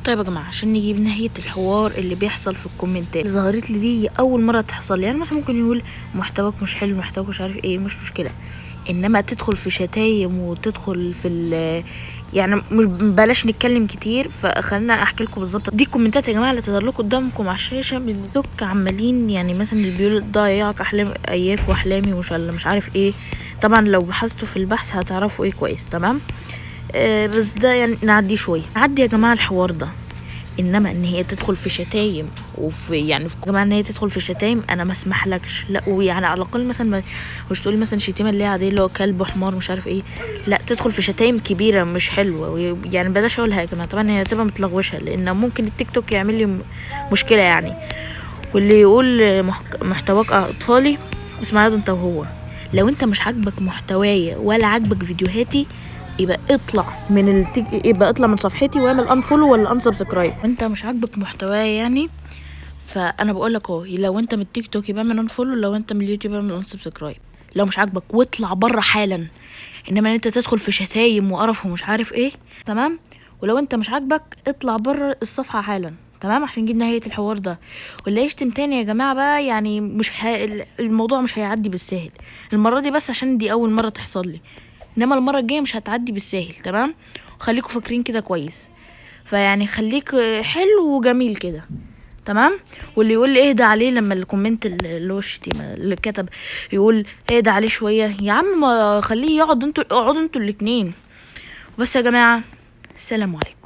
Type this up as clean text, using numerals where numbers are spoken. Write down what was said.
طيب يا جماعه، عشان نجيب نهايه الحوار اللي بيحصل في الكومنتات اللي ظهرت لي دي اول مره تحصل لي، يعني مثلا ممكن يقول محتواك مش حلو، محتواك مش عارف ايه، مش مشكله. انما تدخل في شتايم وتدخل في يعني مش بلاش نتكلم كتير، فخلينا احكي لكم بالظبط. دي الكومنتات يا جماعه اللي تظهر لكم قدامكم على الشاشه من توك عمالين، يعني مثلا اللي بيقول ضيعك احلام اياك واحلامي مش عارف ايه. طبعا لو بحثتوا في البحث هتعرفوا ايه كويس. تمام. بس ده يعني نعديه شويه، نعدي يا جماعه الحوار ده. انما ان هي تدخل في شتايم وفي يعني في جماعه ان هي تدخل في شتايم، انا ما اسمحلكش. لا، ويعني على الاقل مثلا مش تقولي مثلا شتيمه اللي هي عاديه اللي هو كلب وحمار مش عارف ايه. لا، تدخل في شتايم كبيره مش حلوه، يعني بلاش اقولها يا جماعه. طبعا هي هتبقى متلغوشه لان ممكن التيك توك يعمل لي مشكله يعني. واللي يقول محتواك اطفالي، اسمع ياض انت وهو. لو انت مش عاجبك محتوايا ولا عاجبك فيديوهاتي، يبقى يبقى اطلع من صفحتي واعمل انفولو ولا انسبسكرايب. وانت مش عاجبك محتوايا يعني، فانا بقول لك اهو، لو انت من التيك توك يبقى اعمل انفولو، لو انت من اليوتيوب اعمل انسبسكرايب. لو مش عاجبك واطلع بره حالا. انما انت تدخل في شتايم وقرف ومش عارف ايه. تمام. ولو انت مش عاجبك اطلع بره الصفحه حالا. تمام، عشان نجيب نهايه الحوار ده. واللي يشتم تاني يا جماعه بقى يعني الموضوع مش هيعدي بالسهل المره دي، بس عشان دي اول مره تحصل لي. انما المره الجايه مش هتعدي بالسهل. تمام. خليكوا فاكرين كده كويس. فيعني خليك حلو وجميل كده. تمام. واللي يقول لي اهدى عليه لما الكومنت اللي هو الشتيمه اللي كتب يقول اهدى عليه شويه، يا عم ما خليه يقعد، اقعدوا انتوا الاتنين. بس يا جماعه، السلام عليكم.